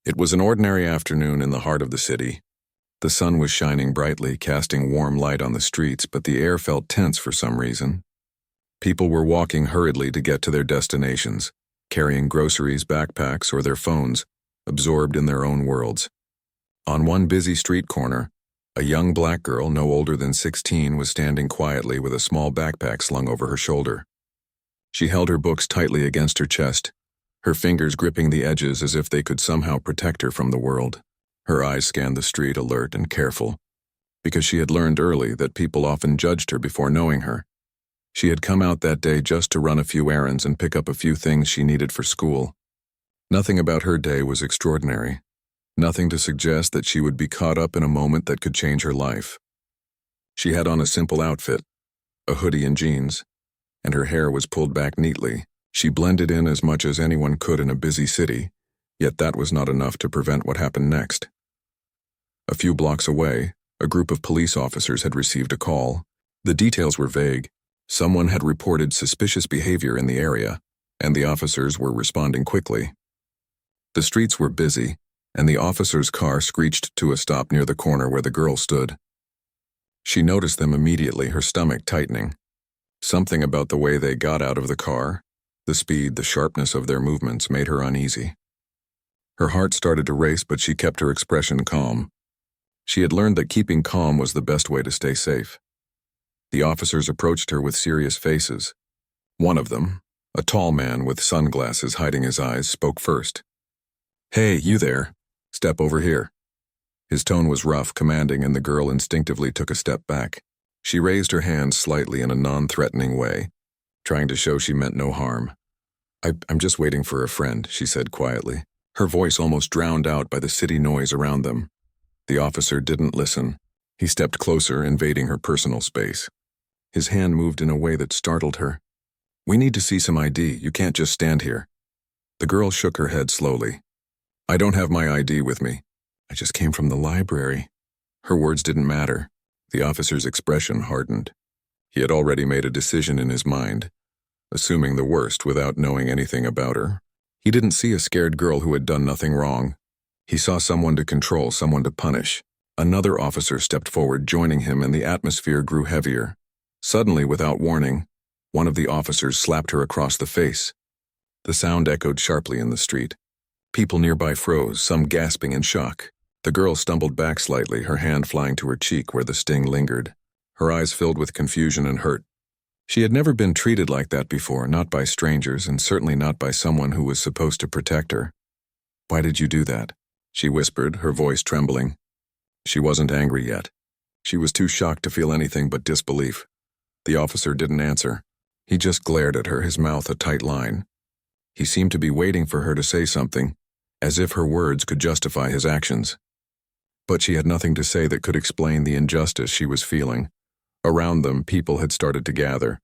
It was an ordinary afternoon in the heart of the city. The sun was shining brightly, casting warm light on the streets, but the air felt tense for some reason. People were walking hurriedly to get to their destinations, carrying groceries, backpacks, or their phones, absorbed in their own worlds. On one busy street corner, a young black girl, no older than 16, was standing quietly with a small backpack slung over her shoulder. She held her books tightly against her chest, her fingers gripping the edges as if they could somehow protect her from the world. Her eyes scanned the street, alert and careful, because she had learned early that people often judged her before knowing her. She had come out that day just to run a few errands and pick up a few things she needed for school. Nothing about her day was extraordinary, nothing to suggest that she would be caught up in a moment that could change her life. She had on a simple outfit, a hoodie and jeans, and her hair was pulled back neatly. She blended in as much as anyone could in a busy city, yet that was not enough to prevent what happened next. A few blocks away, a group of police officers had received a call. The details were vague. Someone had reported suspicious behavior in the area, and the officers were responding quickly. The streets were busy, and the officer's car screeched to a stop near the corner where the girl stood. She noticed them immediately, her stomach tightening. Something about the way they got out of the car, the speed, the sharpness of their movements, made her uneasy. Her heart started to race, but she kept her expression calm. She had learned that keeping calm was the best way to stay safe. The officers approached her with serious faces. One of them, a tall man with sunglasses hiding his eyes, spoke first. "Hey, you there. Step over here." His tone was rough, commanding, and the girl instinctively took a step back. She raised her hands slightly in a non-threatening way, trying to show she meant no harm. I'm just waiting for a friend," she said quietly, her voice almost drowned out by the city noise around them. The officer didn't listen. He stepped closer, invading her personal space. His hand moved in a way that startled her. "We need to see some ID. You can't just stand here." The girl shook her head slowly. "I don't have my ID with me. I just came from the library." Her words didn't matter. The officer's expression hardened. He had already made a decision in his mind, assuming the worst without knowing anything about her. He didn't see a scared girl who had done nothing wrong. He saw someone to control, someone to punish. Another officer stepped forward, joining him, and the atmosphere grew heavier. Suddenly, without warning, one of the officers slapped her across the face. The sound echoed sharply in the street. People nearby froze, some gasping in shock. The girl stumbled back slightly, her hand flying to her cheek where the sting lingered. Her eyes filled with confusion and hurt. She had never been treated like that before, not by strangers, and certainly not by someone who was supposed to protect her. "Why did you do that?" she whispered, her voice trembling. She wasn't angry yet. She was too shocked to feel anything but disbelief. The officer didn't answer. He just glared at her, his mouth a tight line. He seemed to be waiting for her to say something, as if her words could justify his actions. But she had nothing to say that could explain the injustice she was feeling. Around them, people had started to gather.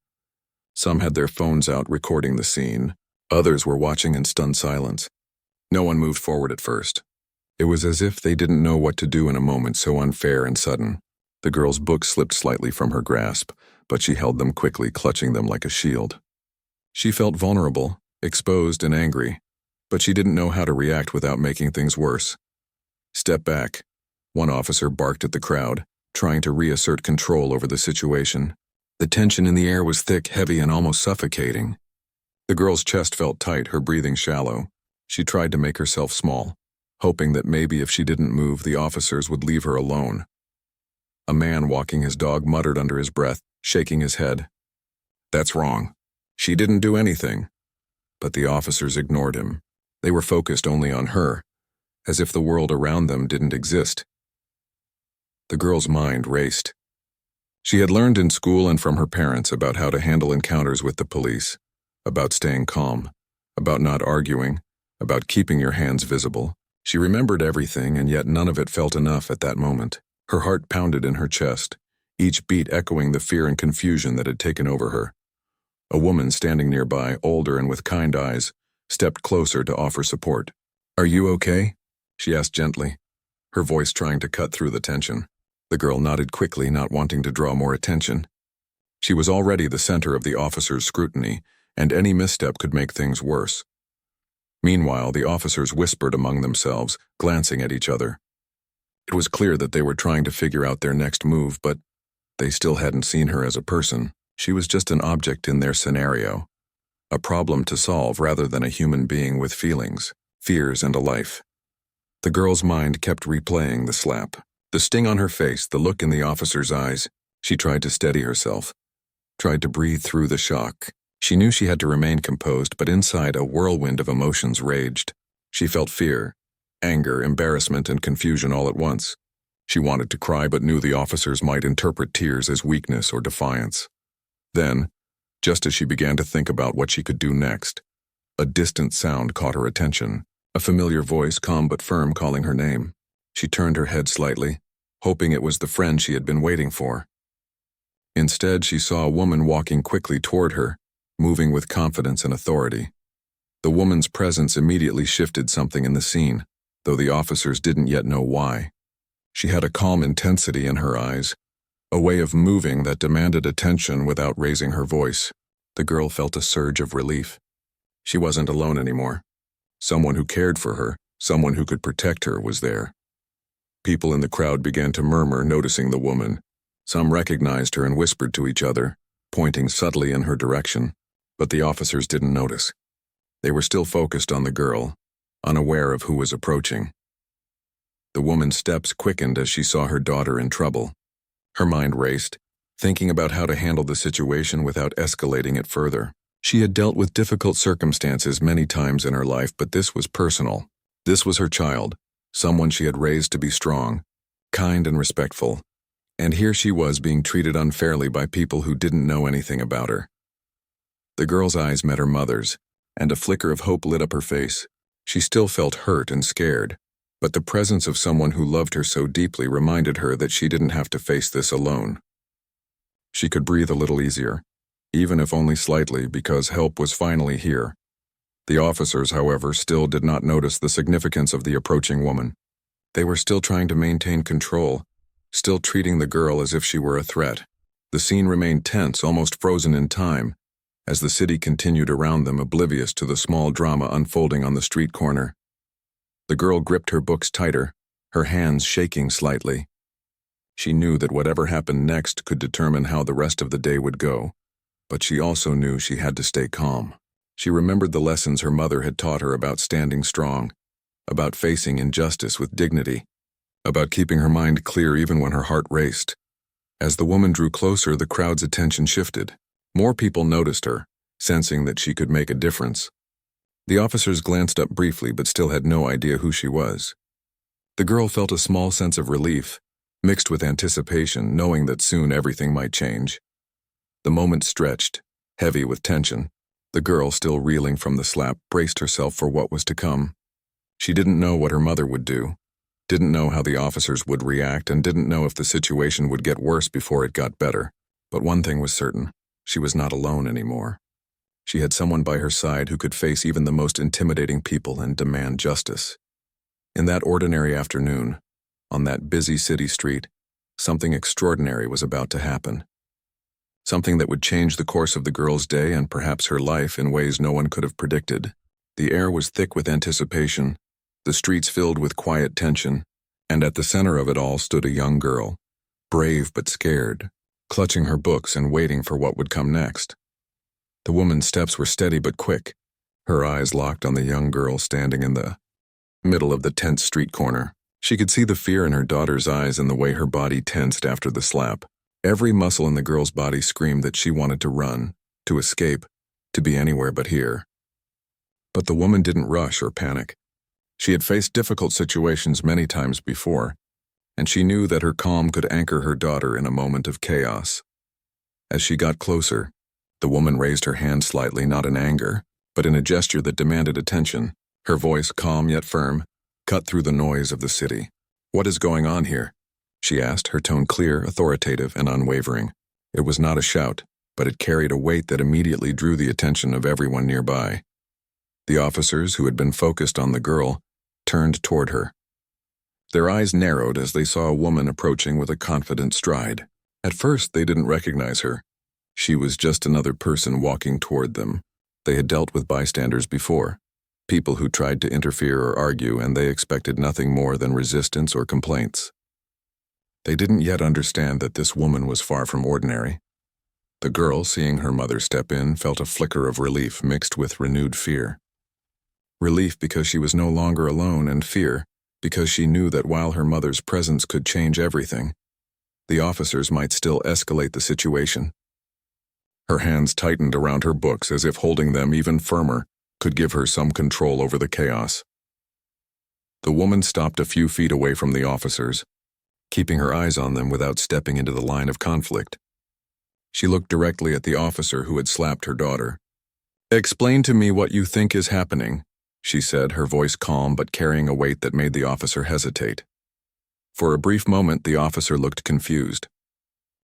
Some had their phones out recording the scene. Others were watching in stunned silence. No one moved forward at first. It was as if they didn't know what to do in a moment so unfair and sudden. The girl's book slipped slightly from her grasp, but she held them quickly, clutching them like a shield. She felt vulnerable, exposed and angry, but she didn't know how to react without making things worse. "Step back," one officer barked at the crowd, trying to reassert control over the situation. The tension in the air was thick, heavy, and almost suffocating. The girl's chest felt tight, her breathing shallow. She tried to make herself small, hoping that maybe if she didn't move, the officers would leave her alone. A man walking his dog muttered under his breath, shaking his head. "That's wrong. She didn't do anything." But the officers ignored him. They were focused only on her, as if the world around them didn't exist. The girl's mind raced. She had learned in school and from her parents about how to handle encounters with the police, about staying calm, about not arguing, about keeping your hands visible. She remembered everything, and yet none of it felt enough at that moment. Her heart pounded in her chest, each beat echoing the fear and confusion that had taken over her. A woman standing nearby, older and with kind eyes, stepped closer to offer support. "Are you okay?" she asked gently, her voice trying to cut through the tension. The girl nodded quickly, not wanting to draw more attention. She was already the center of the officer's scrutiny, and any misstep could make things worse. Meanwhile, the officers whispered among themselves, glancing at each other. It was clear that they were trying to figure out their next move, but they still hadn't seen her as a person. She was just an object in their scenario, a problem to solve rather than a human being with feelings, fears, and a life. The girl's mind kept replaying the slap, the sting on her face, the look in the officer's eyes. She tried to steady herself, tried to breathe through the shock. She knew she had to remain composed, but inside a whirlwind of emotions raged. She felt fear, anger, embarrassment, and confusion all at once. She wanted to cry, but knew the officers might interpret tears as weakness or defiance. Then, just as she began to think about what she could do next, a distant sound caught her attention, a familiar voice, calm but firm, calling her name. She turned her head slightly, hoping it was the friend she had been waiting for. Instead, she saw a woman walking quickly toward her, moving with confidence and authority. The woman's presence immediately shifted something in the scene, though the officers didn't yet know why. She had a calm intensity in her eyes, a way of moving that demanded attention without raising her voice. The girl felt a surge of relief. She wasn't alone anymore. Someone who cared for her, someone who could protect her, was there. People in the crowd began to murmur, noticing the woman. Some recognized her and whispered to each other, pointing subtly in her direction, but the officers didn't notice. They were still focused on the girl, unaware of who was approaching. The woman's steps quickened as she saw her daughter in trouble. Her mind raced, thinking about how to handle the situation without escalating it further. She had dealt with difficult circumstances many times in her life, but this was personal. This was her child, someone she had raised to be strong, kind, and respectful. And here she was being treated unfairly by people who didn't know anything about her. The girl's eyes met her mother's, and a flicker of hope lit up her face. She still felt hurt and scared, but the presence of someone who loved her so deeply reminded her that she didn't have to face this alone. She could breathe a little easier, even if only slightly, because help was finally here. The officers, however, still did not notice the significance of the approaching woman. They were still trying to maintain control, still treating the girl as if she were a threat. The scene remained tense, almost frozen in time, as the city continued around them, oblivious to the small drama unfolding on the street corner. The girl gripped her books tighter, her hands shaking slightly. She knew that whatever happened next could determine how the rest of the day would go, but she also knew she had to stay calm. She remembered the lessons her mother had taught her about standing strong, about facing injustice with dignity, about keeping her mind clear even when her heart raced. As the woman drew closer, the crowd's attention shifted. More people noticed her, sensing that she could make a difference. The officers glanced up briefly but still had no idea who she was. The girl felt a small sense of relief, mixed with anticipation, knowing that soon everything might change. The moment stretched, heavy with tension. The girl, still reeling from the slap, braced herself for what was to come. She didn't know what her mother would do, didn't know how the officers would react, and didn't know if the situation would get worse before it got better. But one thing was certain: she was not alone anymore. She had someone by her side who could face even the most intimidating people and demand justice. In that ordinary afternoon, on that busy city street, something extraordinary was about to happen. Something that would change the course of the girl's day and perhaps her life in ways no one could have predicted. The air was thick with anticipation, the streets filled with quiet tension, and at the center of it all stood a young girl, brave but scared, clutching her books and waiting for what would come next. The woman's steps were steady but quick, her eyes locked on the young girl standing in the middle of the tense street corner. She could see the fear in her daughter's eyes and the way her body tensed after the slap. Every muscle in the girl's body screamed that she wanted to run, to escape, to be anywhere but here. But the woman didn't rush or panic. She had faced difficult situations many times before, and she knew that her calm could anchor her daughter in a moment of chaos. As she got closer, the woman raised her hand slightly, not in anger, but in a gesture that demanded attention. Her voice, calm yet firm, cut through the noise of the city. "What is going on here?" she asked, her tone clear, authoritative, and unwavering. It was not a shout, but it carried a weight that immediately drew the attention of everyone nearby. The officers, who had been focused on the girl, turned toward her. Their eyes narrowed as they saw a woman approaching with a confident stride. At first, they didn't recognize her. She was just another person walking toward them. They had dealt with bystanders before. People who tried to interfere or argue, and they expected nothing more than resistance or complaints. They didn't yet understand that this woman was far from ordinary. The girl, seeing her mother step in, felt a flicker of relief mixed with renewed fear. Relief because she was no longer alone, and fear because she knew that while her mother's presence could change everything, the officers might still escalate the situation. Her hands tightened around her books as if holding them even firmer could give her some control over the chaos. The woman stopped a few feet away from the officers, keeping her eyes on them without stepping into the line of conflict. She looked directly at the officer who had slapped her daughter. "Explain to me what you think is happening," she said, her voice calm but carrying a weight that made the officer hesitate. For a brief moment, the officer looked confused.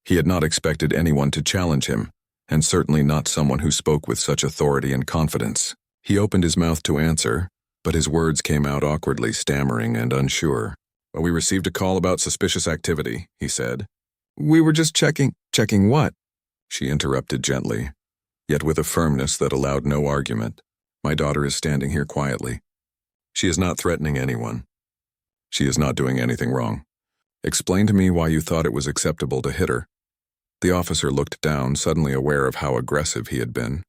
He had not expected anyone to challenge him, and certainly not someone who spoke with such authority and confidence. He opened his mouth to answer, but his words came out awkwardly, stammering and unsure. "Well, we received a call about suspicious activity," he said. "We were just checking." "Checking what?" She interrupted gently, yet with a firmness that allowed no argument. "My daughter is standing here quietly. She is not threatening anyone. She is not doing anything wrong. Explain to me why you thought it was acceptable to hit her." The officer looked down, suddenly aware of how aggressive he had been.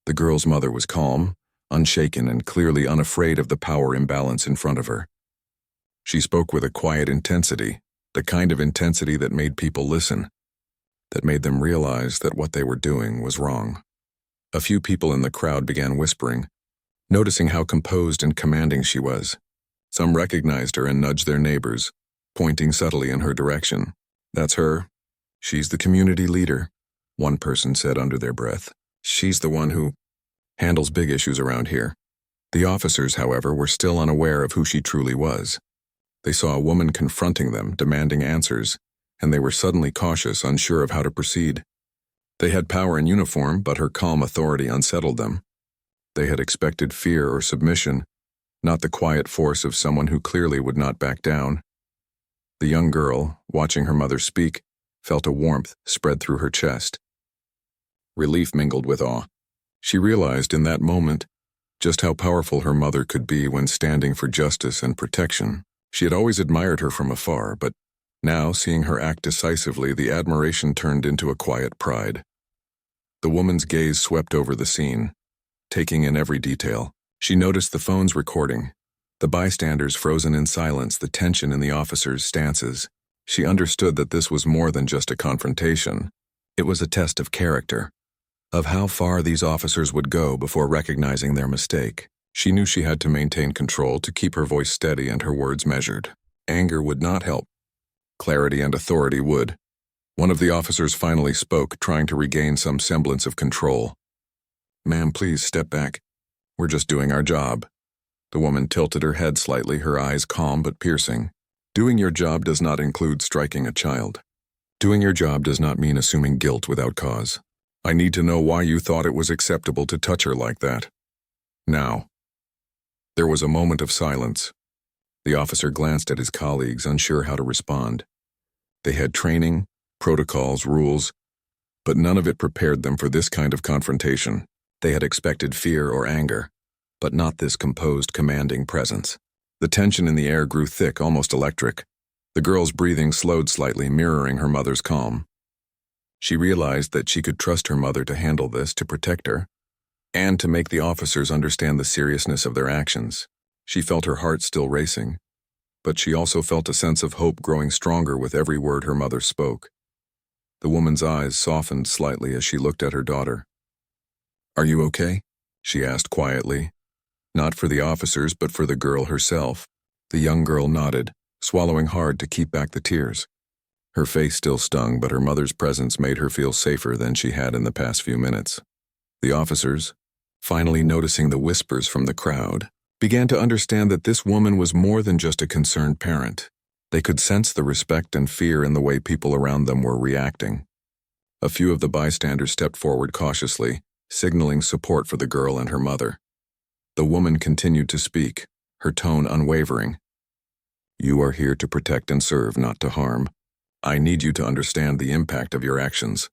The girl's mother was calm, unshaken, and clearly unafraid of the power imbalance in front of her. She spoke with a quiet intensity, the kind of intensity that made people listen, that made them realize that what they were doing was wrong. A few people in the crowd began whispering, noticing how composed and commanding she was. Some recognized her and nudged their neighbors, pointing subtly in her direction. "That's her. She's the community leader," one person said under their breath. "She's the one who handles big issues around here." The officers, however, were still unaware of who she truly was. They saw a woman confronting them, demanding answers, and they were suddenly cautious, unsure of how to proceed. They had power in uniform, but her calm authority unsettled them. They had expected fear or submission, not the quiet force of someone who clearly would not back down. The young girl, watching her mother speak, felt a warmth spread through her chest. Relief mingled with awe. She realized in that moment just how powerful her mother could be when standing for justice and protection. She had always admired her from afar, but now, seeing her act decisively, the admiration turned into a quiet pride. The woman's gaze swept over the scene, taking in every detail. She noticed the phones recording, the bystanders frozen in silence, the tension in the officers' stances. She understood that this was more than just a confrontation. It was a test of character, of how far these officers would go before recognizing their mistake. She knew she had to maintain control, to keep her voice steady and her words measured. Anger would not help. Clarity and authority would. One of the officers finally spoke, trying to regain some semblance of control. "Ma'am, please step back. We're just doing our job." The woman tilted her head slightly, her eyes calm but piercing. "Doing your job does not include striking a child. Doing your job does not mean assuming guilt without cause. I need to know why you thought it was acceptable to touch her like that. Now." There was a moment of silence. The officer glanced at his colleagues, unsure how to respond. They had training, protocols, rules, but none of it prepared them for this kind of confrontation. They had expected fear or anger, but not this composed, commanding presence. The tension in the air grew thick, almost electric. The girl's breathing slowed slightly, mirroring her mother's calm. She realized that she could trust her mother to handle this, to protect her, and to make the officers understand the seriousness of their actions. She felt her heart still racing, but she also felt a sense of hope growing stronger with every word her mother spoke. The woman's eyes softened slightly as she looked at her daughter. "Are you okay?" she asked quietly, not for the officers but for the girl herself. The young girl nodded, swallowing hard to keep back the tears. Her face still stung, but her mother's presence made her feel safer than she had in the past few minutes. The officers, finally noticing the whispers from the crowd, began to understand that this woman was more than just a concerned parent. They could sense the respect and fear in the way people around them were reacting. A few of the bystanders stepped forward cautiously, signaling support for the girl and her mother. The woman continued to speak, her tone unwavering. "You are here to protect and serve, not to harm. I need you to understand the impact of your actions.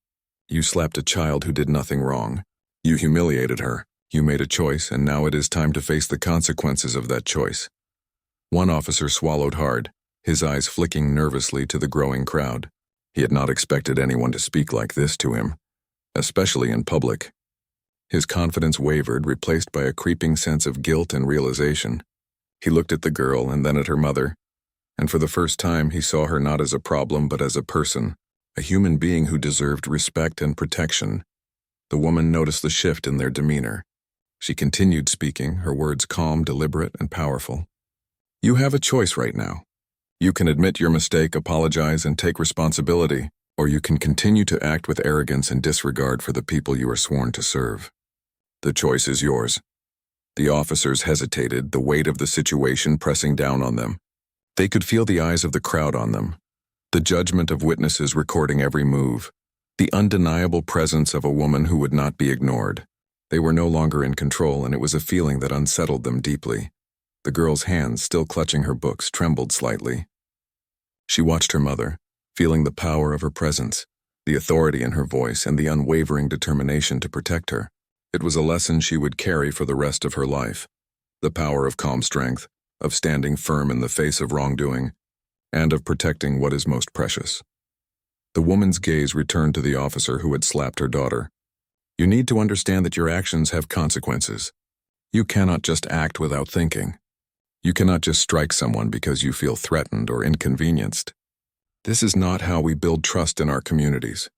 You slapped a child who did nothing wrong. You humiliated her. You made a choice, and now it is time to face the consequences of that choice. One officer swallowed hard, his eyes flicking nervously to the growing crowd. He had not expected anyone to speak like this to him, especially in public. His confidence wavered, replaced by a creeping sense of guilt and realization. He looked at the girl and then at her mother, and for the first time he saw her not as a problem but as a person, a human being who deserved respect and protection. The woman noticed the shift in their demeanor. She continued speaking, her words calm, deliberate, and powerful. You have a choice right now. You can admit your mistake, apologize, and take responsibility, or you can continue to act with arrogance and disregard for the people you are sworn to serve. The choice is yours. The officers hesitated, the weight of the situation pressing down on them. They could feel the eyes of the crowd on them, the judgment of witnesses recording every move, the undeniable presence of a woman who would not be ignored. They were no longer in control, and it was a feeling that unsettled them deeply. The girl's hands, still clutching her books, trembled slightly. She watched her mother, feeling the power of her presence, the authority in her voice, and the unwavering determination to protect her. It was a lesson she would carry for the rest of her life. The power of calm strength, of standing firm in the face of wrongdoing, and of protecting what is most precious. The woman's gaze returned to the officer who had slapped her daughter. You need to understand that your actions have consequences. You cannot just act without thinking. You cannot just strike someone because you feel threatened or inconvenienced. This is not how we build trust in our communities.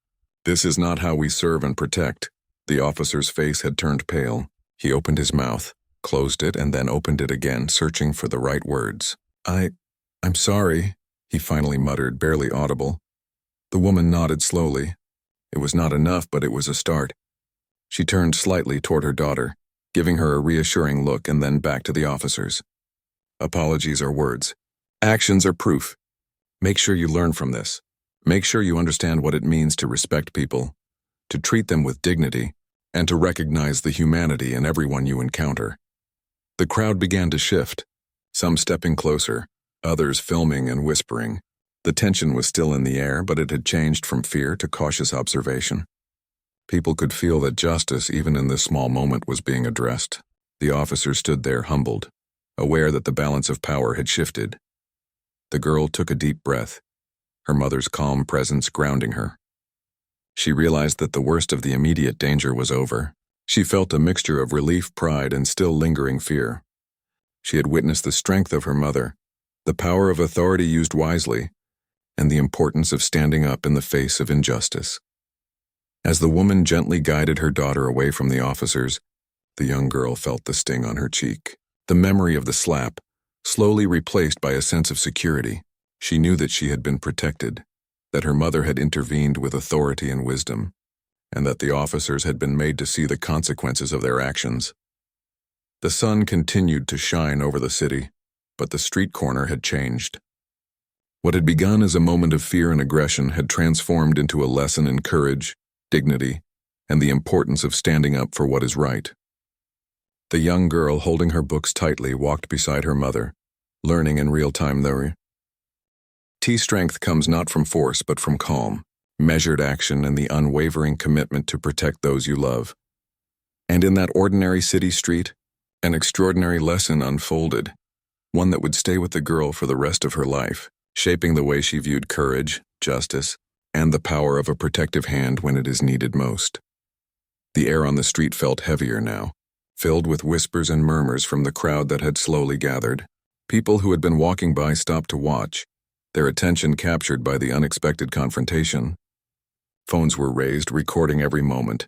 This is not how we serve and protect. The officer's face had turned pale. He opened his mouth, closed it, and then opened it again, searching for the right words. I'm sorry, he finally muttered, barely audible. The woman nodded slowly. It was not enough, but it was a start. She turned slightly toward her daughter, giving her a reassuring look, and then back to the officers. Apologies are words. Actions are proof. Make sure you learn from this. Make sure you understand what it means to respect people, to treat them with dignity, and to recognize the humanity in everyone you encounter. The crowd began to shift, some stepping closer, others filming and whispering. The tension was still in the air, but it had changed from fear to cautious observation. People could feel that justice, even in this small moment, was being addressed. The officer stood there humbled, aware that the balance of power had shifted. The girl took a deep breath, her mother's calm presence grounding her. She realized that the worst of the immediate danger was over. She felt a mixture of relief, pride, and still lingering fear. She had witnessed the strength of her mother, the power of authority used wisely, and the importance of standing up in the face of injustice. As the woman gently guided her daughter away from the officers, the young girl felt the sting on her cheek. The memory of the slap, slowly replaced by a sense of security. She knew that she had been protected, that her mother had intervened with authority and wisdom, and that the officers had been made to see the consequences of their actions. The sun continued to shine over the city, but the street corner had changed. What had begun as a moment of fear and aggression had transformed into a lesson in courage, dignity, and the importance of standing up for what is right. The young girl, holding her books tightly, walked beside her mother, learning in real time their strength comes not from force but from calm, measured action, and the unwavering commitment to protect those you love. And in that ordinary city street, an extraordinary lesson unfolded, one that would stay with the girl for the rest of her life, shaping the way she viewed courage, justice, and the power of a protective hand when it is needed most. The air on the street felt heavier now, filled with whispers and murmurs from the crowd that had slowly gathered. People who had been walking by stopped to watch, their attention captured by the unexpected confrontation. Phones were raised, recording every moment,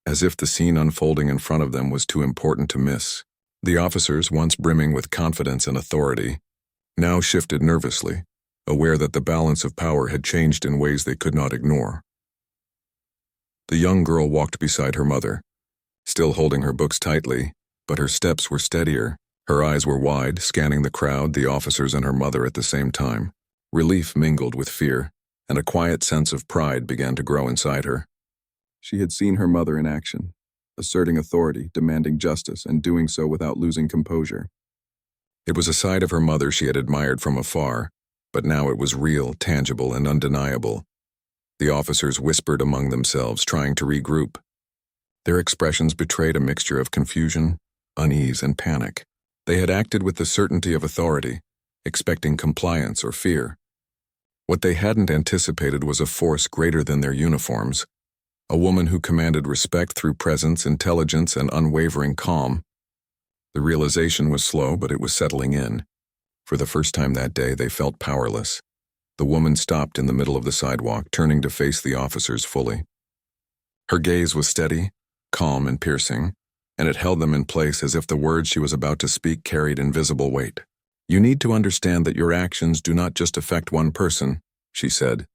as if the scene unfolding in front of them was too important to miss. The officers, once brimming with confidence and authority, now shifted nervously, aware that the balance of power had changed in ways they could not ignore. The young girl walked beside her mother, still holding her books tightly, but her steps were steadier. Her eyes were wide, scanning the crowd, the officers, and her mother at the same time. Relief mingled with fear, and a quiet sense of pride began to grow inside her. She had seen her mother in action, asserting authority, demanding justice, and doing so without losing composure. It was a side of her mother she had admired from afar, but now it was real, tangible, and undeniable. The officers whispered among themselves, trying to regroup. Their expressions betrayed a mixture of confusion, unease, and panic. They had acted with the certainty of authority, expecting compliance or fear. What they hadn't anticipated was a force greater than their uniforms, a woman who commanded respect through presence, intelligence, and unwavering calm. The realization was slow, but it was settling in. For the first time that day, they felt powerless. The woman stopped in the middle of the sidewalk, turning to face the officers fully. Her gaze was steady, calm, and piercing, and it held them in place as if the words she was about to speak carried invisible weight. "You need to understand that your actions do not just affect one person," she said.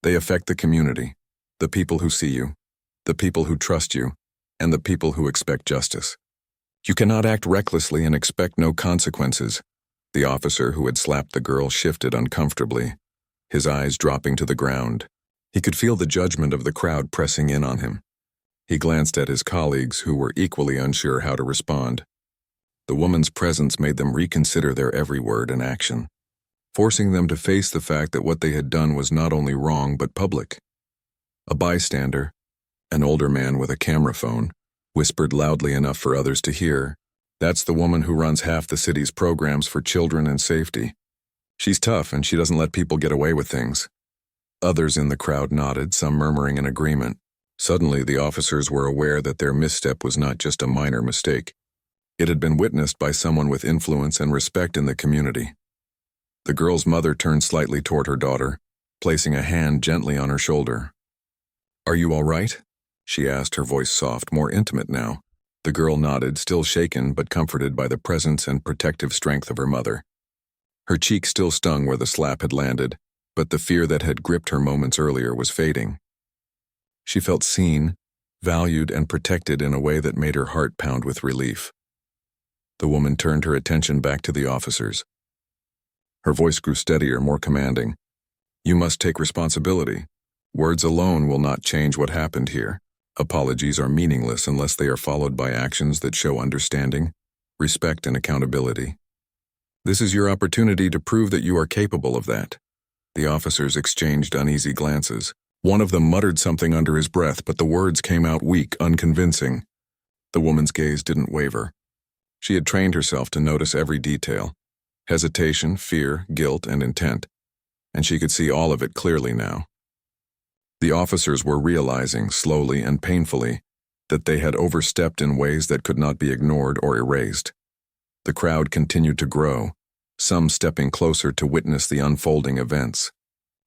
"They affect the community, the people who see you, the people who trust you, and the people who expect justice. You cannot act recklessly and expect no consequences." The officer who had slapped the girl shifted uncomfortably, his eyes dropping to the ground. He could feel the judgment of the crowd pressing in on him. He glanced at his colleagues, who were equally unsure how to respond. The woman's presence made them reconsider their every word and action, forcing them to face the fact that what they had done was not only wrong but public. A bystander, an older man with a camera phone, whispered loudly enough for others to hear, "That's the woman who runs half the city's programs for children and safety. She's tough and she doesn't let people get away with things." Others in the crowd nodded, some murmuring in agreement. Suddenly, the officers were aware that their misstep was not just a minor mistake. It had been witnessed by someone with influence and respect in the community. The girl's mother turned slightly toward her daughter, placing a hand gently on her shoulder. "Are you all right?" she asked, her voice soft, more intimate now. The girl nodded, still shaken but comforted by the presence and protective strength of her mother. Her cheek still stung where the slap had landed, but the fear that had gripped her moments earlier was fading. She felt seen, valued, and protected in a way that made her heart pound with relief. The woman turned her attention back to the officers. Her voice grew steadier, more commanding. "You must take responsibility. Words alone will not change what happened here. Apologies are meaningless unless they are followed by actions that show understanding, respect, and accountability. This is your opportunity to prove that you are capable of that." The officers exchanged uneasy glances. One of them muttered something under his breath, but the words came out weak, unconvincing. The woman's gaze didn't waver. She had trained herself to notice every detail: hesitation, fear, guilt, and intent, and she could see all of it clearly now. The officers were realizing, slowly and painfully, that they had overstepped in ways that could not be ignored or erased. The crowd continued to grow, some stepping closer to witness the unfolding events.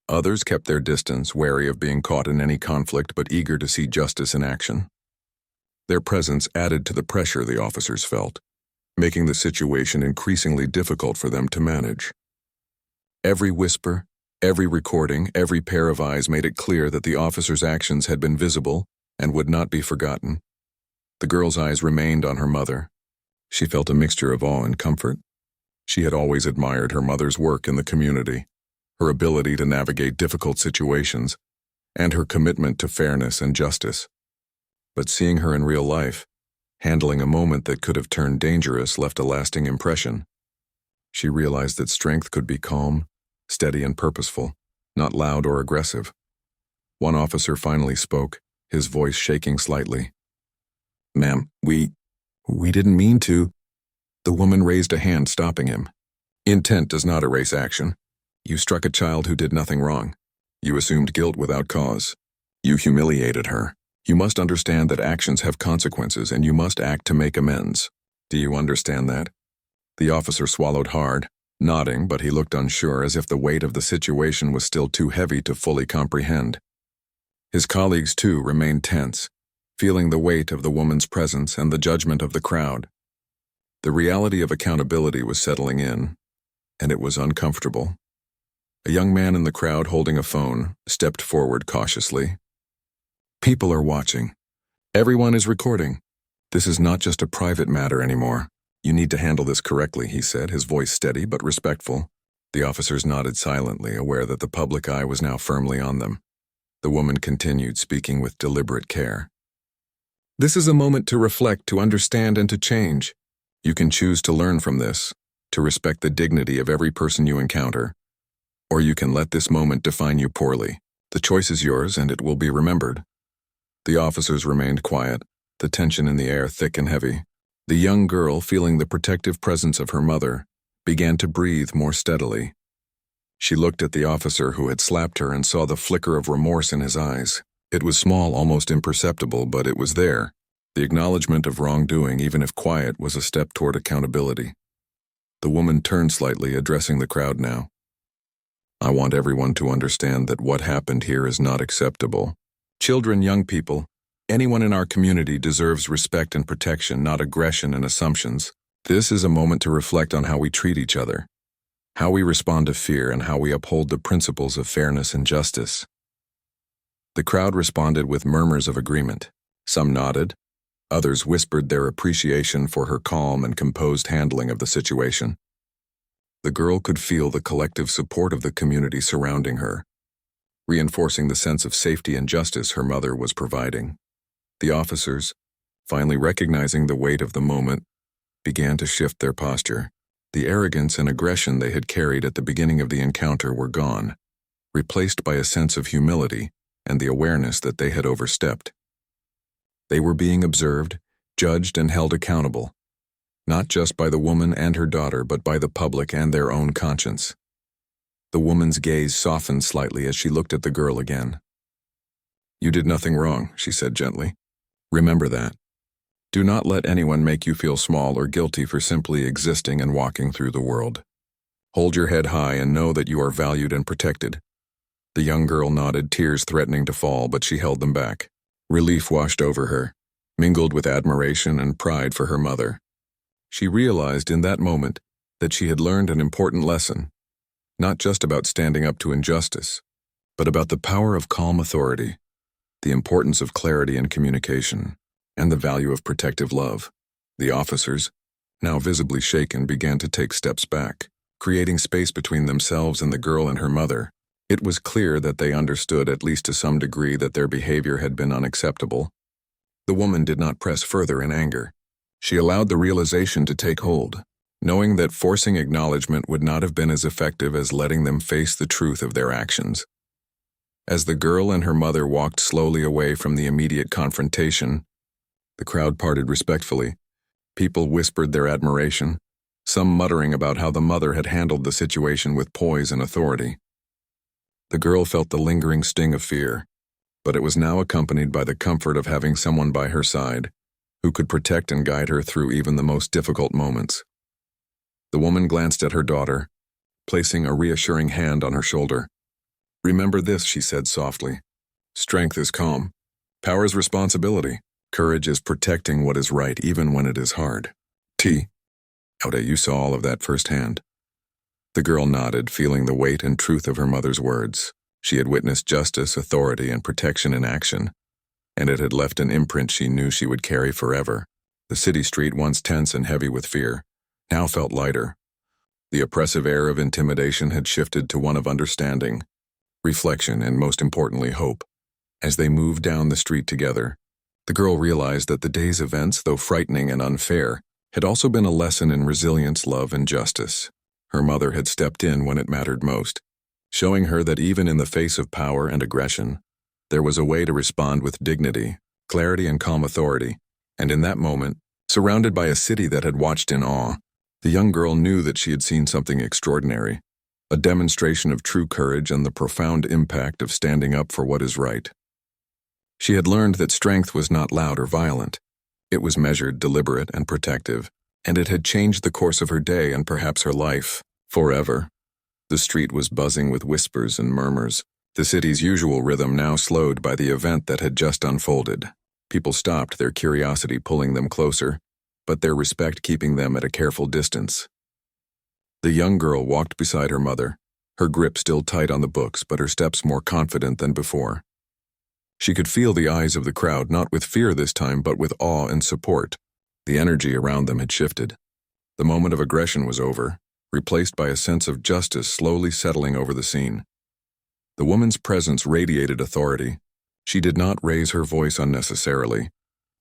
Others kept their distance, wary of being caught in any conflict but eager to see justice in action. Their presence added to the pressure the officers felt, making the situation increasingly difficult for them to manage. Every whisper, every recording, every pair of eyes made it clear that the officers' actions had been visible and would not be forgotten. The girl's eyes remained on her mother. She felt a mixture of awe and comfort. She had always admired her mother's work in the community, her ability to navigate difficult situations, and her commitment to fairness and justice. But seeing her in real life, handling a moment that could have turned dangerous, left a lasting impression. She realized that strength could be calm, steady, and purposeful, not loud or aggressive. One officer finally spoke, his voice shaking slightly. "Ma'am, we didn't mean to." The woman raised a hand, stopping him. "Intent does not erase action. You struck a child who did nothing wrong. You assumed guilt without cause. You humiliated her. You must understand that actions have consequences, and you must act to make amends. Do you understand that?" The officer swallowed hard, nodding, but he looked unsure, as if the weight of the situation was still too heavy to fully comprehend. His colleagues, too, remained tense, feeling the weight of the woman's presence and the judgment of the crowd. The reality of accountability was settling in, and it was uncomfortable. A young man in the crowd holding a phone stepped forward cautiously. "People are watching. Everyone is recording. This is not just a private matter anymore. You need to handle this correctly," he said, his voice steady but respectful. The officers nodded silently, aware that the public eye was now firmly on them. The woman continued, speaking with deliberate care. "This is a moment to reflect, to understand, and to change. You can choose to learn from this, to respect the dignity of every person you encounter, or you can let this moment define you poorly. The choice is yours, and it will be remembered." The officers remained quiet, the tension in the air thick and heavy. The young girl, feeling the protective presence of her mother, began to breathe more steadily. She looked at the officer who had slapped her and saw the flicker of remorse in his eyes. It was small, almost imperceptible, but it was there. The acknowledgement of wrongdoing, even if quiet, was a step toward accountability. The woman turned slightly, addressing the crowd now. I want everyone to understand that what happened here is not acceptable. Children, young people, anyone in our community deserves respect and protection, not aggression and assumptions. This is a moment to reflect on how we treat each other, how we respond to fear, and how we uphold the principles of fairness and justice. The crowd responded with murmurs of agreement. Some nodded. Others whispered their appreciation for her calm and composed handling of the situation. The girl could feel the collective support of the community surrounding her, reinforcing the sense of safety and justice her mother was providing. The officers, finally recognizing the weight of the moment, began to shift their posture. The arrogance and aggression they had carried at the beginning of the encounter were gone, replaced by a sense of humility and the awareness that they had overstepped. They were being observed, judged, and held accountable, not just by the woman and her daughter, but by the public and their own conscience. The woman's gaze softened slightly as she looked at the girl again. You did nothing wrong, she said gently. Remember that. Do not let anyone make you feel small or guilty for simply existing and walking through the world. Hold your head high and know that you are valued and protected. The young girl nodded, tears threatening to fall, but she held them back. Relief washed over her, mingled with admiration and pride for her mother. She realized in that moment that she had learned an important lesson, not just about standing up to injustice, but about the power of calm authority, the importance of clarity and communication, and the value of protective love. The officers, now visibly shaken, began to take steps back, creating space between themselves and the girl and her mother. It was clear that they understood, at least to some degree, that their behavior had been unacceptable. The woman did not press further in anger. She allowed the realization to take hold, knowing that forcing acknowledgement would not have been as effective as letting them face the truth of their actions. As the girl and her mother walked slowly away from the immediate confrontation, the crowd parted respectfully. People whispered their admiration, some muttering about how the mother had handled the situation with poise and authority. The girl felt the lingering sting of fear, but it was now accompanied by the comfort of having someone by her side who could protect and guide her through even the most difficult moments. The woman glanced at her daughter, placing a reassuring hand on her shoulder. Remember this, she said softly. Strength is calm. Power is responsibility. Courage is protecting what is right even when it is hard. Hoda, you saw all of that firsthand. The girl nodded, feeling the weight and truth of her mother's words. She had witnessed justice, authority, and protection in action, and it had left an imprint she knew she would carry forever. The city street, once tense and heavy with fear, now felt lighter. The oppressive air of intimidation had shifted to one of understanding, reflection, and most importantly, hope. As they moved down the street together, the girl realized that the day's events, though frightening and unfair, had also been a lesson in resilience, love, and justice. Her mother had stepped in when it mattered most, showing her that even in the face of power and aggression, there was a way to respond with dignity, clarity, and calm authority. And in that moment, surrounded by a city that had watched in awe, the young girl knew that she had seen something extraordinary, a demonstration of true courage and the profound impact of standing up for what is right. She had learned that strength was not loud or violent. It was measured, deliberate, and protective, and it had changed the course of her day and perhaps her life, forever. The street was buzzing with whispers and murmurs, the city's usual rhythm now slowed by the event that had just unfolded. People stopped, their curiosity pulling them closer, but their respect keeping them at a careful distance. The young girl walked beside her mother, her grip still tight on the books, but her steps more confident than before. She could feel the eyes of the crowd, not with fear this time, but with awe and support. The energy around them had shifted. The moment of aggression was over, replaced by a sense of justice slowly settling over the scene. The woman's presence radiated authority. She did not raise her voice unnecessarily,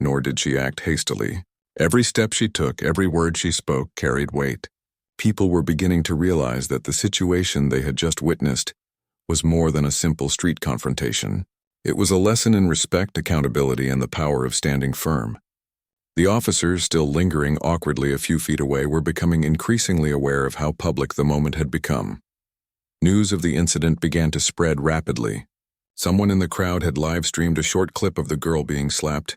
nor did she act hastily. Every step she took, every word she spoke carried weight. People were beginning to realize that the situation they had just witnessed was more than a simple street confrontation. It was a lesson in respect, accountability, and the power of standing firm. The officers, still lingering awkwardly a few feet away, were becoming increasingly aware of how public the moment had become. News of the incident began to spread rapidly. Someone in the crowd had live-streamed a short clip of the girl being slapped,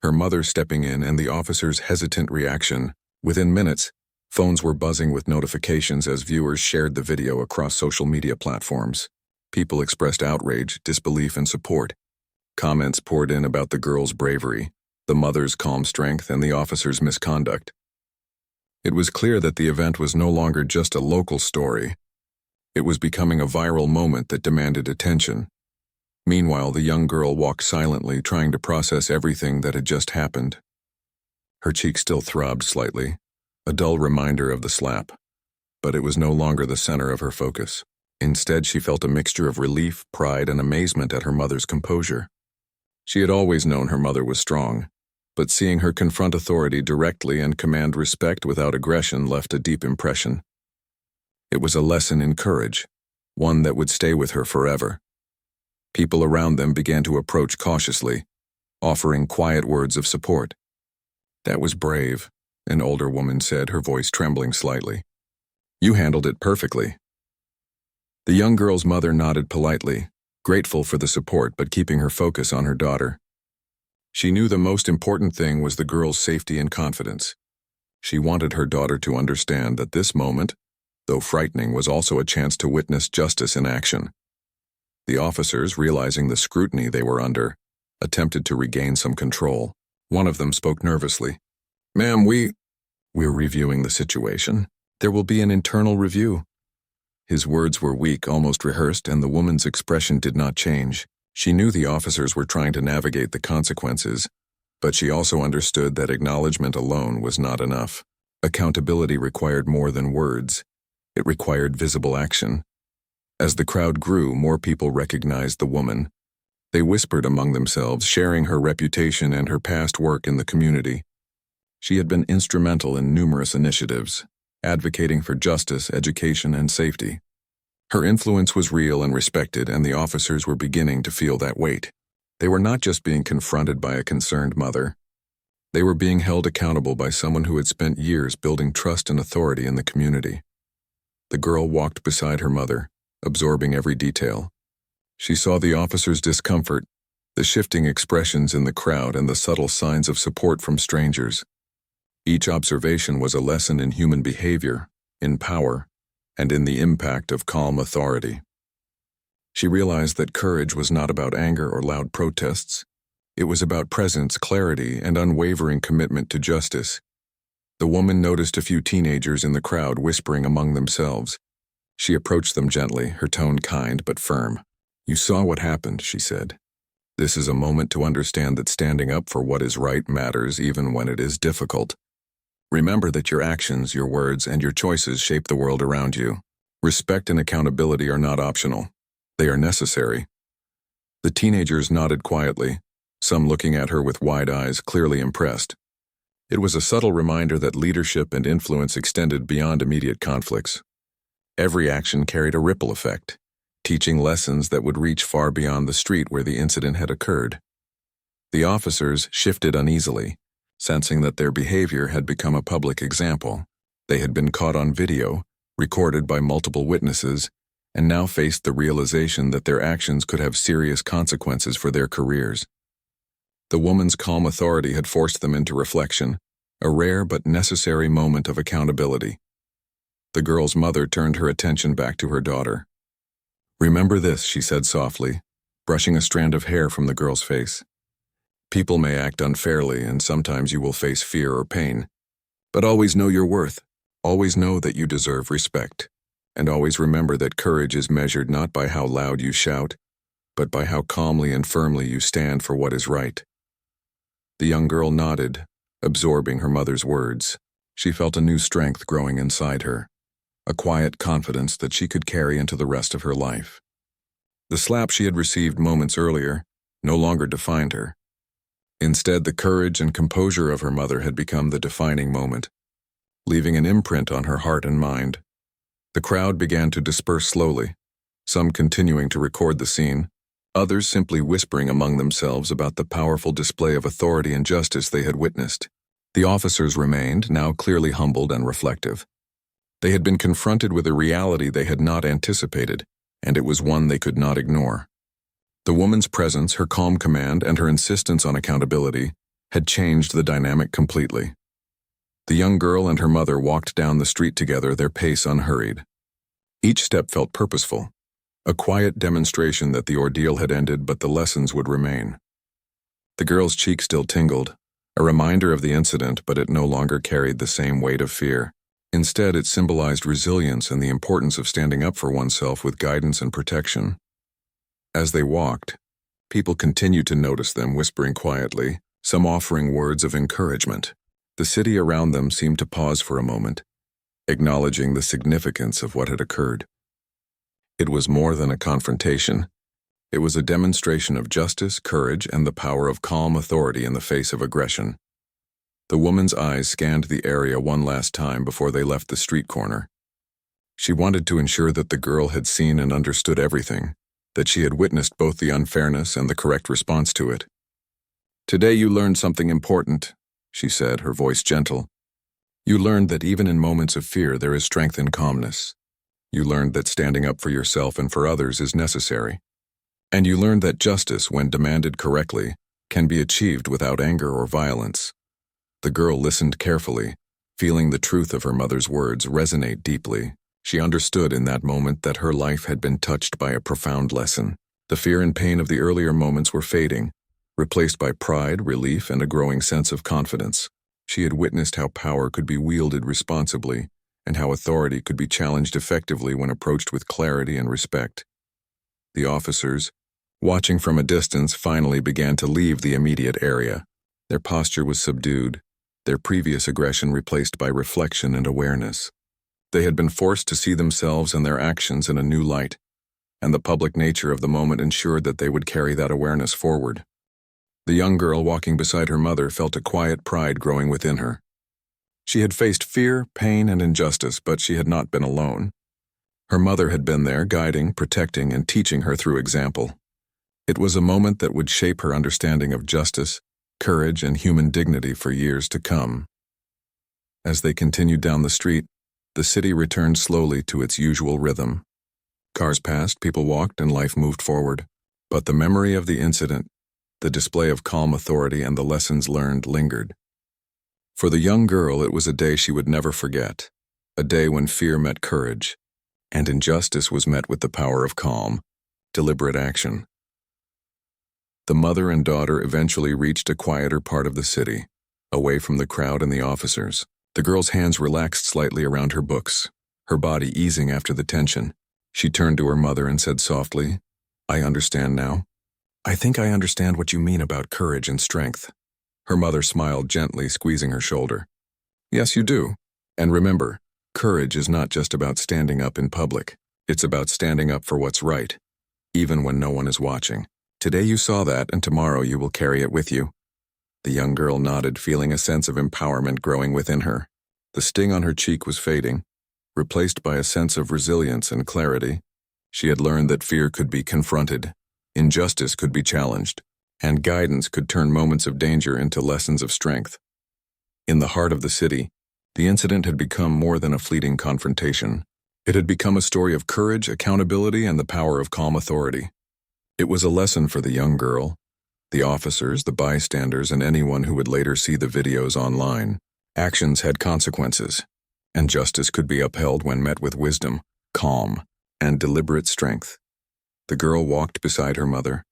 her mother stepping in, and the officer's hesitant reaction. Within minutes, phones were buzzing with notifications as viewers shared the video across social media platforms. People expressed outrage, disbelief, and support. Comments poured in about the girl's bravery, the mother's calm strength, and the officer's misconduct. It was clear that the event was no longer just a local story. It was becoming a viral moment that demanded attention. Meanwhile, the young girl walked silently, trying to process everything that had just happened. Her cheek still throbbed slightly, a dull reminder of the slap, but it was no longer the center of her focus. Instead, she felt a mixture of relief, pride, and amazement at her mother's composure. She had always known her mother was strong, but seeing her confront authority directly and command respect without aggression left a deep impression. It was a lesson in courage, one that would stay with her forever. People around them began to approach cautiously, offering quiet words of support. "That was brave," an older woman said, her voice trembling slightly. "You handled it perfectly." The young girl's mother nodded politely, grateful for the support but keeping her focus on her daughter. She knew the most important thing was the girl's safety and confidence. She wanted her daughter to understand that this moment, though frightening, was also a chance to witness justice in action. The officers, realizing the scrutiny they were under, attempted to regain some control. One of them spoke nervously. "Ma'am, we're reviewing the situation. There will be an internal review." His words were weak, almost rehearsed, and the woman's expression did not change. She knew the officers were trying to navigate the consequences, but she also understood that acknowledgement alone was not enough. Accountability required more than words. It required visible action. As the crowd grew, more people recognized the woman. They whispered among themselves, sharing her reputation and her past work in the community. She had been instrumental in numerous initiatives, advocating for justice, education, and safety. Her influence was real and respected, and the officers were beginning to feel that weight. They were not just being confronted by a concerned mother. They were being held accountable by someone who had spent years building trust and authority in the community. The girl walked beside her mother, absorbing every detail. She saw the officers' discomfort, the shifting expressions in the crowd, and the subtle signs of support from strangers. Each observation was a lesson in human behavior, in power, and in the impact of calm authority. She realized that courage was not about anger or loud protests. It was about presence, clarity, and unwavering commitment to justice. The woman noticed a few teenagers in the crowd whispering among themselves. She approached them gently, her tone kind but firm. "You saw what happened," she said. "This is a moment to understand that standing up for what is right matters even when it is difficult. Remember that your actions, your words, and your choices shape the world around you. Respect and accountability are not optional. They are necessary." The teenagers nodded quietly, some looking at her with wide eyes, clearly impressed. It was a subtle reminder that leadership and influence extended beyond immediate conflicts. Every action carried a ripple effect, teaching lessons that would reach far beyond the street where the incident had occurred. The officers shifted uneasily, sensing that their behavior had become a public example. They had been caught on video, recorded by multiple witnesses, and now faced the realization that their actions could have serious consequences for their careers. The woman's calm authority had forced them into reflection, a rare but necessary moment of accountability. The girl's mother turned her attention back to her daughter. "Remember this," she said softly, brushing a strand of hair from the girl's face. "People may act unfairly, and sometimes you will face fear or pain. But always know your worth. Always know that you deserve respect. And always remember that courage is measured not by how loud you shout, but by how calmly and firmly you stand for what is right." The young girl nodded, absorbing her mother's words. She felt a new strength growing inside her, a quiet confidence that she could carry into the rest of her life. The slap she had received moments earlier no longer defined her. Instead, the courage and composure of her mother had become the defining moment, leaving an imprint on her heart and mind. The crowd began to disperse slowly, some continuing to record the scene, others simply whispering among themselves about the powerful display of authority and justice they had witnessed. The officers remained, now clearly humbled and reflective. They had been confronted with a reality they had not anticipated, and it was one they could not ignore. The woman's presence, her calm command, and her insistence on accountability had changed the dynamic completely. The young girl and her mother walked down the street together, their pace unhurried. Each step felt purposeful, a quiet demonstration that the ordeal had ended but the lessons would remain. The girl's cheek still tingled, a reminder of the incident, but it no longer carried the same weight of fear. Instead, it symbolized resilience and the importance of standing up for oneself with guidance and protection. As they walked, people continued to notice them, whispering quietly, some offering words of encouragement. The city around them seemed to pause for a moment, acknowledging the significance of what had occurred. It was more than a confrontation. It was a demonstration of justice, courage, and the power of calm authority in the face of aggression. The woman's eyes scanned the area one last time before they left the street corner. She wanted to ensure that the girl had seen and understood everything, that she had witnessed both the unfairness and the correct response to it. "Today you learned something important," she said, her voice gentle. "You learned that even in moments of fear there is strength in calmness. You learned that standing up for yourself and for others is necessary. And you learned that justice, when demanded correctly, can be achieved without anger or violence." The girl listened carefully, feeling the truth of her mother's words resonate deeply. She understood in that moment that her life had been touched by a profound lesson. The fear and pain of the earlier moments were fading, replaced by pride, relief, and a growing sense of confidence. She had witnessed how power could be wielded responsibly, and how authority could be challenged effectively when approached with clarity and respect. The officers, watching from a distance, finally began to leave the immediate area. Their posture was subdued, their previous aggression replaced by reflection and awareness. They had been forced to see themselves and their actions in a new light, and the public nature of the moment ensured that they would carry that awareness forward. The young girl walking beside her mother felt a quiet pride growing within her. She had faced fear, pain, and injustice, but she had not been alone. Her mother had been there, guiding, protecting, and teaching her through example. It was a moment that would shape her understanding of justice, courage, and human dignity for years to come. As they continued down the street, the city returned slowly to its usual rhythm. Cars passed, people walked, and life moved forward. But the memory of the incident, the display of calm authority, and the lessons learned lingered. For the young girl, it was a day she would never forget, a day when fear met courage, and injustice was met with the power of calm, deliberate action. The mother and daughter eventually reached a quieter part of the city, away from the crowd and the officers. The girl's hands relaxed slightly around her books, her body easing after the tension. She turned to her mother and said softly, "I understand now. I think I understand what you mean about courage and strength." Her mother smiled gently, squeezing her shoulder. "Yes, you do. And remember, courage is not just about standing up in public. It's about standing up for what's right, even when no one is watching. Today you saw that, and tomorrow you will carry it with you." The young girl nodded, feeling a sense of empowerment growing within her. The sting on her cheek was fading, replaced by a sense of resilience and clarity. She had learned that fear could be confronted, injustice could be challenged, and guidance could turn moments of danger into lessons of strength. In the heart of the city, the incident had become more than a fleeting confrontation. It had become a story of courage, accountability, and the power of calm authority. It was a lesson for the young girl, the officers, the bystanders, and anyone who would later see the videos online. Actions had consequences, and justice could be upheld when met with wisdom, calm, and deliberate strength. The girl walked beside her mother,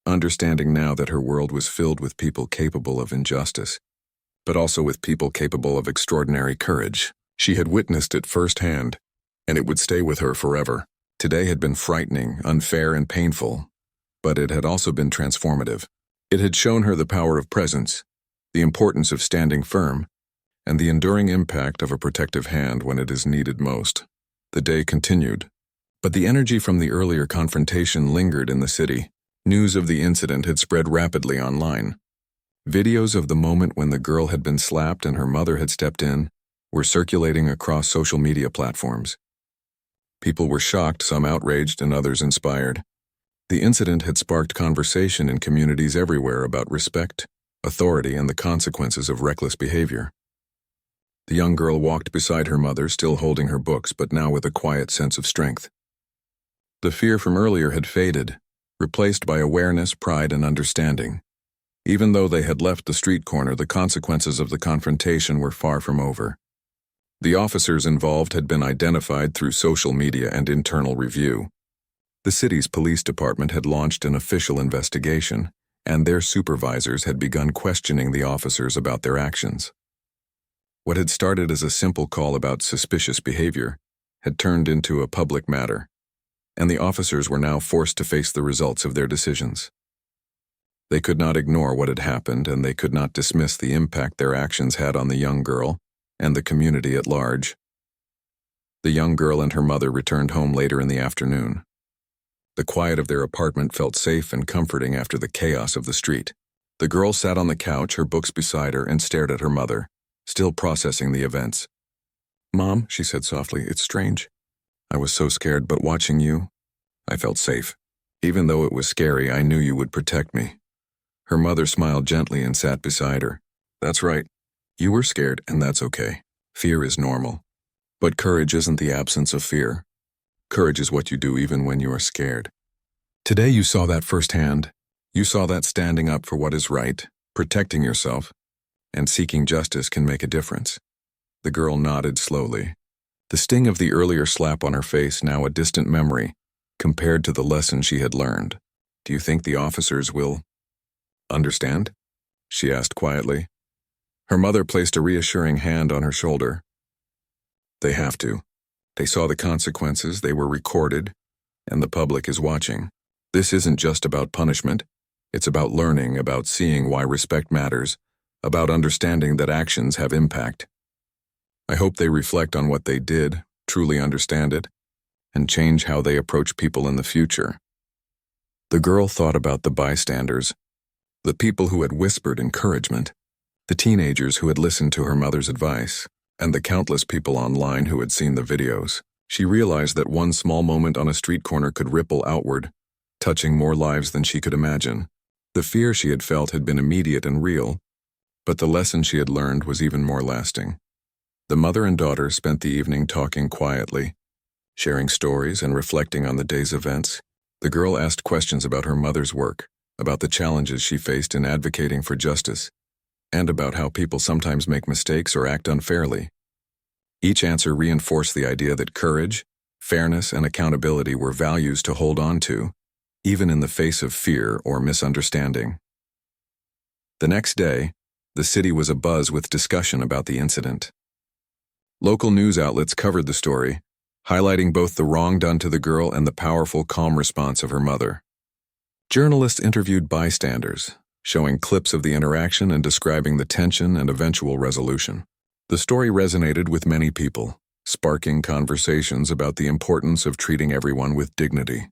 understanding now that her world was filled with people capable of injustice, but also with people capable of extraordinary courage. She had witnessed it firsthand, and it would stay with her forever. Today had been frightening, unfair, and painful, but it had also been transformative. It had shown her the power of presence, the importance of standing firm, and the enduring impact of a protective hand when it is needed most. The day continued, but the energy from the earlier confrontation lingered in the city. News of the incident had spread rapidly online. Videos of the moment when the girl had been slapped and her mother had stepped in were circulating across social media platforms. People were shocked, some outraged, and others inspired. The incident had sparked conversation in communities everywhere about respect, authority, and the consequences of reckless behavior. The young girl walked beside her mother, still holding her books, but now with a quiet sense of strength. The fear from earlier had faded, replaced by awareness, pride, and understanding. Even though they had left the street corner, the consequences of the confrontation were far from over. The officers involved had been identified through social media and internal review. The city's police department had launched an official investigation, and their supervisors had begun questioning the officers about their actions. What had started as a simple call about suspicious behavior had turned into a public matter, and the officers were now forced to face the results of their decisions. They could not ignore what had happened, and they could not dismiss the impact their actions had on the young girl and the community at large. The young girl and her mother returned home later in the afternoon. The quiet of their apartment felt safe and comforting after the chaos of the street. The girl sat on the couch, her books beside her, and stared at her mother, still processing the events. "Mom," she said softly, "it's strange. I was so scared, but watching you, I felt safe. Even though it was scary, I knew you would protect me." Her mother smiled gently and sat beside her. "That's right. You were scared, and that's okay. Fear is normal. But courage isn't the absence of fear. Courage is what you do even when you are scared. Today you saw that firsthand. You saw that standing up for what is right, protecting yourself, and seeking justice can make a difference." The girl nodded slowly. The sting of the earlier slap on her face now a distant memory, compared to the lesson she had learned. "Do you think the officers will understand?" she asked quietly. Her mother placed a reassuring hand on her shoulder. "They have to. They saw the consequences, they were recorded, and the public is watching. This isn't just about punishment. It's about learning, about seeing why respect matters, about understanding that actions have impact. I hope they reflect on what they did, truly understand it, and change how they approach people in the future." The girl thought about the bystanders, the people who had whispered encouragement, the teenagers who had listened to her mother's advice, and the countless people online who had seen the videos. She realized that one small moment on a street corner could ripple outward, touching more lives than she could imagine. The fear she had felt had been immediate and real, but the lesson she had learned was even more lasting. The mother and daughter spent the evening talking quietly, sharing stories and reflecting on the day's events. The girl asked questions about her mother's work, about the challenges she faced in advocating for justice, and about how people sometimes make mistakes or act unfairly. Each answer reinforced the idea that courage, fairness, and accountability were values to hold on to, even in the face of fear or misunderstanding. The next day, the city was abuzz with discussion about the incident. Local news outlets covered the story, highlighting both the wrong done to the girl and the powerful, calm response of her mother. Journalists interviewed bystanders, showing clips of the interaction and describing the tension and eventual resolution. The story resonated with many people, sparking conversations about the importance of treating everyone with dignity,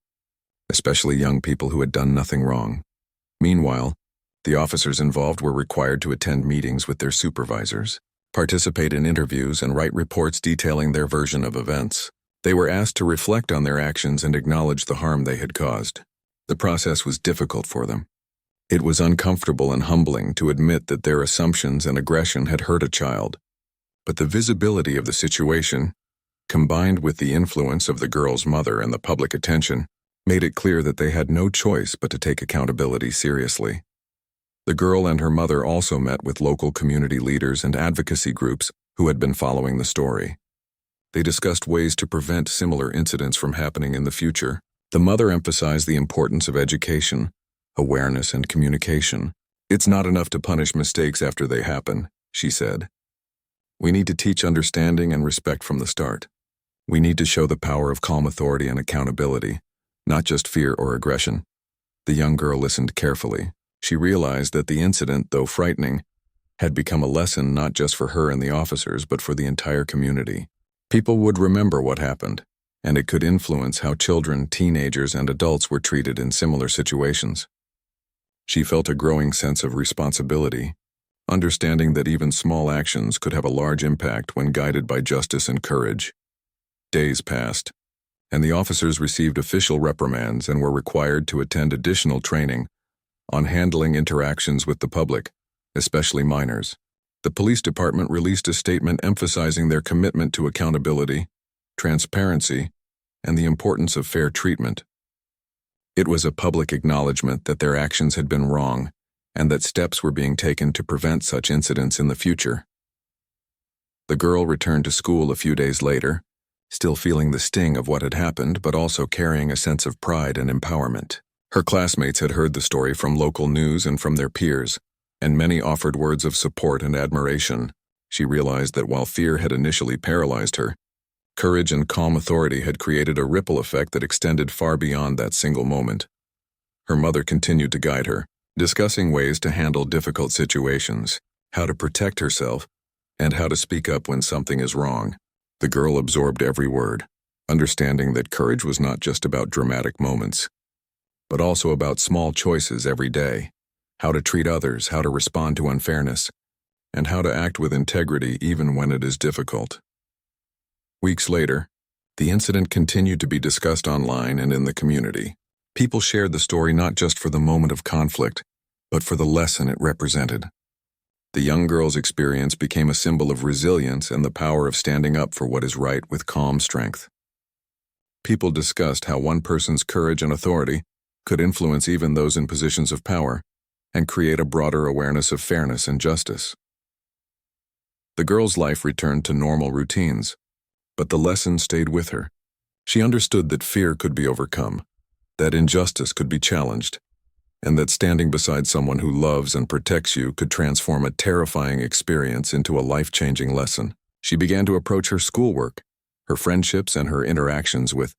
especially young people who had done nothing wrong. Meanwhile, the officers involved were required to attend meetings with their supervisors, participate in interviews, and write reports detailing their version of events. They were asked to reflect on their actions and acknowledge the harm they had caused. The process was difficult for them. It was uncomfortable and humbling to admit that their assumptions and aggression had hurt a child. But the visibility of the situation, combined with the influence of the girl's mother and the public attention, made it clear that they had no choice but to take accountability seriously. The girl and her mother also met with local community leaders and advocacy groups who had been following the story. They discussed ways to prevent similar incidents from happening in the future. The mother emphasized the importance of education, awareness, and communication. "It's not enough to punish mistakes after they happen," she said. "We need to teach understanding and respect from the start. We need to show the power of calm authority and accountability, not just fear or aggression." The young girl listened carefully. She realized that the incident, though frightening, had become a lesson not just for her and the officers, but for the entire community. People would remember what happened, and it could influence how children, teenagers, and adults were treated in similar situations. She felt a growing sense of responsibility, understanding that even small actions could have a large impact when guided by justice and courage. Days passed, and the officers received official reprimands and were required to attend additional training on handling interactions with the public, especially minors. The police department released a statement emphasizing their commitment to accountability, transparency, and the importance of fair treatment. It was a public acknowledgement that their actions had been wrong and that steps were being taken to prevent such incidents in the future. The girl returned to school a few days later, still feeling the sting of what had happened, but also carrying a sense of pride and empowerment. Her classmates had heard the story from local news and from their peers, and many offered words of support and admiration. She realized that while fear had initially paralyzed her, courage and calm authority had created a ripple effect that extended far beyond that single moment. Her mother continued to guide her, discussing ways to handle difficult situations, how to protect herself, and how to speak up when something is wrong. The girl absorbed every word, understanding that courage was not just about dramatic moments, but also about small choices every day, how to treat others, how to respond to unfairness, and how to act with integrity even when it is difficult. Weeks later, the incident continued to be discussed online and in the community. People shared the story not just for the moment of conflict, but for the lesson it represented. The young girl's experience became a symbol of resilience and the power of standing up for what is right with calm strength. People discussed how one person's courage and authority could influence even those in positions of power and create a broader awareness of fairness and justice. The girl's life returned to normal routines, but the lesson stayed with her. She understood that fear could be overcome, that injustice could be challenged, and that standing beside someone who loves and protects you could transform a terrifying experience into a life-changing lesson. She began to approach her schoolwork, her friendships, and her interactions with